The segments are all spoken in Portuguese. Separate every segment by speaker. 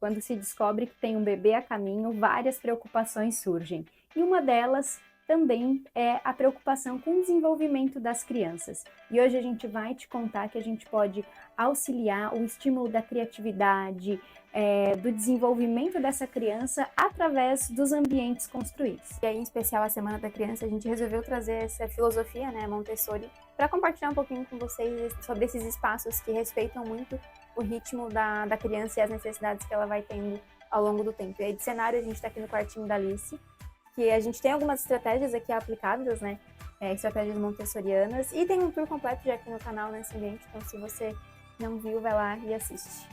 Speaker 1: quando se descobre que tem um bebê a caminho, várias preocupações surgem. E uma delas também é a preocupação com o desenvolvimento das crianças. E hoje a gente vai te contar que a gente pode auxiliar o estímulo da criatividade, do desenvolvimento dessa criança através dos ambientes construídos.
Speaker 2: E aí, em especial a Semana da Criança, a gente resolveu trazer essa filosofia, né, Montessori, para compartilhar um pouquinho com vocês sobre esses espaços que respeitam muito o ritmo da criança e as necessidades que ela vai tendo ao longo do tempo. E aí, de cenário, a gente está aqui no quartinho da Alice, que a gente tem algumas estratégias aqui aplicadas, né, estratégias montessorianas, e tem um tour completo já aqui no canal nesse ambiente, então se você não viu, vai lá e assiste.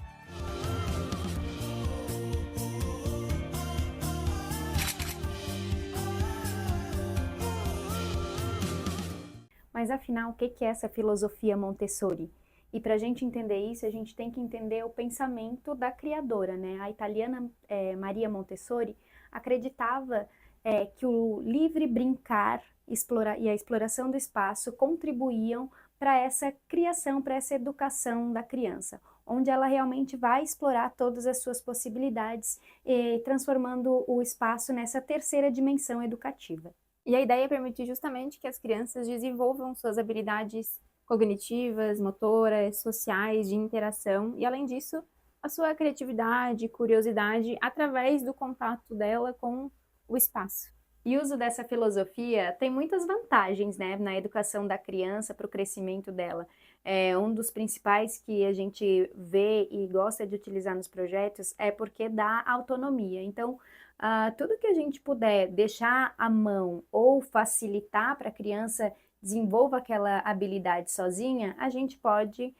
Speaker 1: Mas afinal, o que é essa filosofia Montessori? E para a gente entender isso, a gente tem que entender o pensamento da criadora, né? A italiana Maria Montessori acreditava que o livre brincar e a exploração do espaço contribuíam para essa criação, para essa educação da criança, onde ela realmente vai explorar todas as suas possibilidades, transformando o espaço nessa terceira dimensão educativa.
Speaker 2: E a ideia é permitir justamente que as crianças desenvolvam suas habilidades cognitivas, motoras, sociais, de interação, e além disso, a sua criatividade, curiosidade, através do contato dela com o espaço.
Speaker 1: E o uso dessa filosofia tem muitas vantagens, né, na educação da criança, para o crescimento dela. Um dos principais que a gente vê e gosta de utilizar nos projetos é porque dá autonomia. Então, tudo que a gente puder deixar à mão ou facilitar para a criança desenvolva aquela habilidade sozinha, a gente pode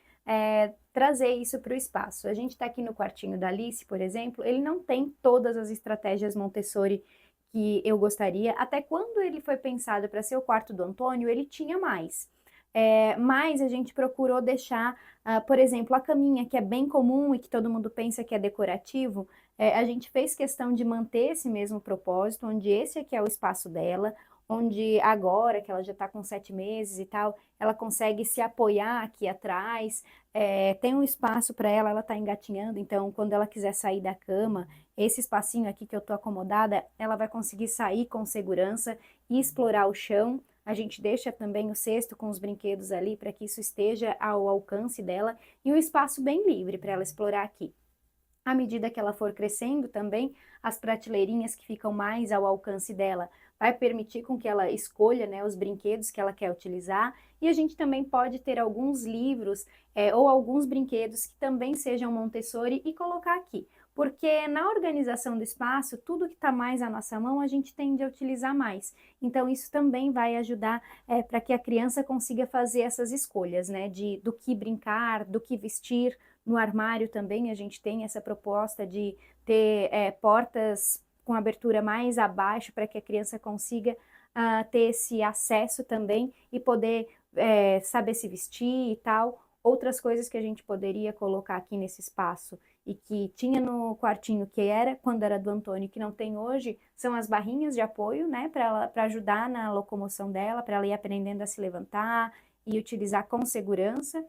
Speaker 1: trazer isso para o espaço. A gente está aqui no quartinho da Alice, por exemplo, ele não tem todas as estratégias Montessori que eu gostaria. Até quando ele foi pensado para ser o quarto do Antônio, ele tinha mais. Mas a gente procurou deixar, por exemplo, a caminha, que é bem comum e que todo mundo pensa que é decorativo, a gente fez questão de manter esse mesmo propósito, onde esse aqui é o espaço dela, onde agora, que ela já está com 7 meses e tal, ela consegue se apoiar aqui atrás, tem um espaço para ela, ela está engatinhando, então quando ela quiser sair da cama, esse espacinho aqui que eu estou acomodada, ela vai conseguir sair com segurança e explorar o chão. A gente deixa também o cesto com os brinquedos ali para que isso esteja ao alcance dela e um espaço bem livre para ela explorar aqui. À medida que ela for crescendo também, as prateleirinhas que ficam mais ao alcance dela vai permitir com que ela escolha, né, os brinquedos que ela quer utilizar, e a gente também pode ter alguns livros ou alguns brinquedos que também sejam Montessori e colocar aqui. Porque na organização do espaço, tudo que está mais à nossa mão, a gente tende a utilizar mais. Então, isso também vai ajudar para que a criança consiga fazer essas escolhas, né? Do que brincar, do que vestir. No armário também a gente tem essa proposta de ter portas com abertura mais abaixo para que a criança consiga ter esse acesso também e poder saber se vestir e tal. Outras coisas que a gente poderia colocar aqui nesse espaço e que tinha no quartinho que era, quando era do Antônio, que não tem hoje, são as barrinhas de apoio, né, para ajudar na locomoção dela, para ela ir aprendendo a se levantar e utilizar com segurança,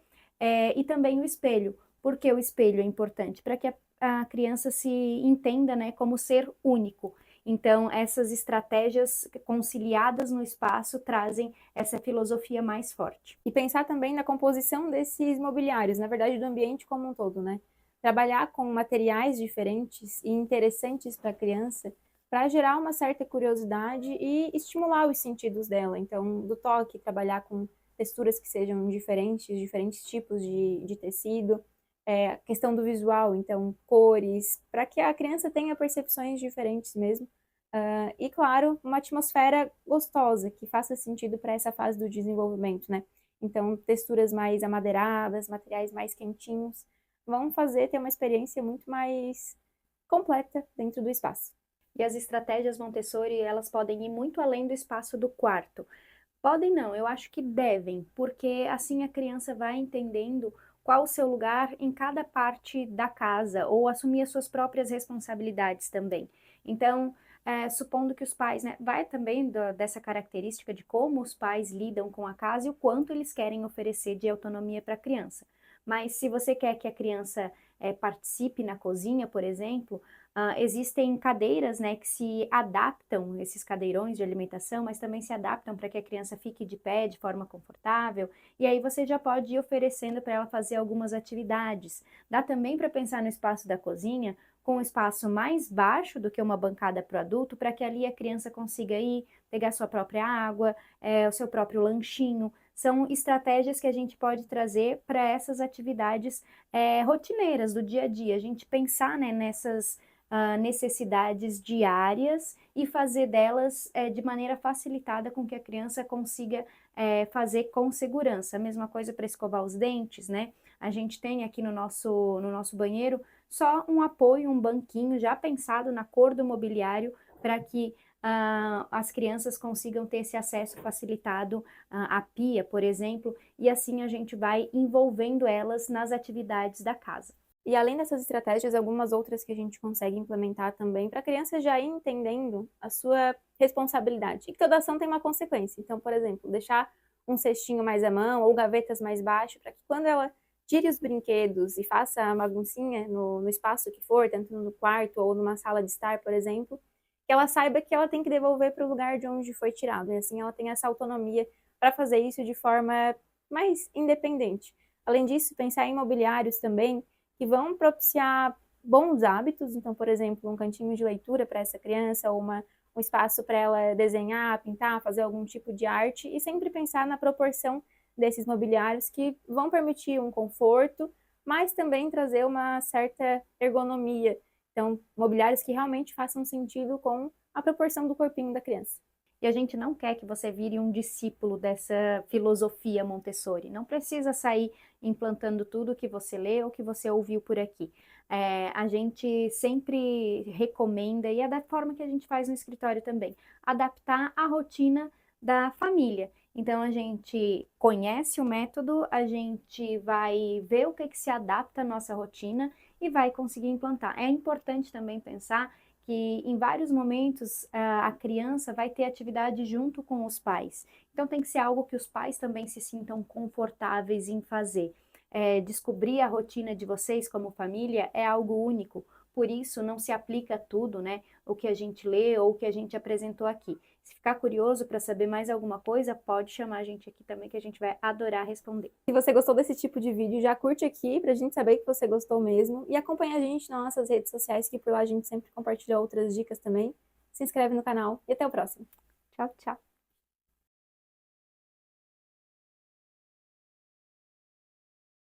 Speaker 1: e também o espelho. Por que o espelho é importante? Para que a criança se entenda, né, como ser único. Então, essas estratégias conciliadas no espaço trazem essa filosofia mais forte.
Speaker 2: E pensar também na composição desses mobiliários, na verdade, do ambiente como um todo, né? Trabalhar com materiais diferentes e interessantes para a criança, para gerar uma certa curiosidade e estimular os sentidos dela. Então, do toque, trabalhar com texturas que sejam diferentes, diferentes tipos de tecido, a questão do visual, então, cores, para que a criança tenha percepções diferentes mesmo. E, claro, uma atmosfera gostosa, que faça sentido para essa fase do desenvolvimento, né? Então, texturas mais amadeiradas, materiais mais quentinhos, vão fazer ter uma experiência muito mais completa dentro do espaço.
Speaker 1: E as estratégias Montessori, elas podem ir muito além do espaço do quarto. Podem não, eu acho que devem, porque assim a criança vai entendendo qual o seu lugar em cada parte da casa, ou assumir as suas próprias responsabilidades também. Então, supondo que os pais, né, vai também dessa característica de como os pais lidam com a casa e o quanto eles querem oferecer de autonomia para a criança. Mas se você quer que a criança participe na cozinha, por exemplo, existem cadeiras, né, que se adaptam, esses cadeirões de alimentação, mas também se adaptam para que a criança fique de pé de forma confortável, e aí você já pode ir oferecendo para ela fazer algumas atividades. Dá também para pensar no espaço da cozinha com um espaço mais baixo do que uma bancada para o adulto, para que ali a criança consiga ir, pegar sua própria água, o seu próprio lanchinho. São estratégias que a gente pode trazer para essas atividades rotineiras do dia a dia. A gente pensar, né, nessas necessidades diárias e fazer delas de maneira facilitada com que a criança consiga fazer com segurança. A mesma coisa para escovar os dentes, né? A gente tem aqui no nosso banheiro só um apoio, um banquinho já pensado na cor do mobiliário para que as crianças consigam ter esse acesso facilitado à pia, por exemplo, e assim a gente vai envolvendo elas nas atividades da casa.
Speaker 2: E além dessas estratégias, algumas outras que a gente consegue implementar também para a criança já ir entendendo a sua responsabilidade. E que toda ação tem uma consequência. Então, por exemplo, deixar um cestinho mais à mão ou gavetas mais baixo, para que quando ela tire os brinquedos e faça a baguncinha no espaço que for, tanto no quarto ou numa sala de estar, por exemplo, que ela saiba que ela tem que devolver para o lugar de onde foi tirado. E assim ela tem essa autonomia para fazer isso de forma mais independente. Além disso, pensar em imobiliários também que vão propiciar bons hábitos. Então, por exemplo, um cantinho de leitura para essa criança, ou um espaço para ela desenhar, pintar, fazer algum tipo de arte, e sempre pensar na proporção desses mobiliários que vão permitir um conforto, mas também trazer uma certa ergonomia. Então, mobiliários que realmente façam sentido com a proporção do corpinho da criança.
Speaker 1: E a gente não quer que você vire um discípulo dessa filosofia Montessori. Não precisa sair implantando tudo que você lê ou que você ouviu por aqui. A gente sempre recomenda, e é da forma que a gente faz no escritório também, adaptar a rotina da família. Então a gente conhece o método, a gente vai ver o que se adapta à nossa rotina e vai conseguir implantar. É importante também pensar que em vários momentos a criança vai ter atividade junto com os pais. Então tem que ser algo que os pais também se sintam confortáveis em fazer. Descobrir a rotina de vocês como família é algo único, por isso não se aplica a tudo, né? O que a gente lê ou o que a gente apresentou aqui. Se ficar curioso para saber mais alguma coisa, pode chamar a gente aqui também que a gente vai adorar responder.
Speaker 2: Se você gostou desse tipo de vídeo, já curte aqui pra gente saber que você gostou mesmo. E acompanha a gente nas nossas redes sociais, que por lá a gente sempre compartilha outras dicas também. Se inscreve no canal e até o próximo.
Speaker 1: Tchau, tchau!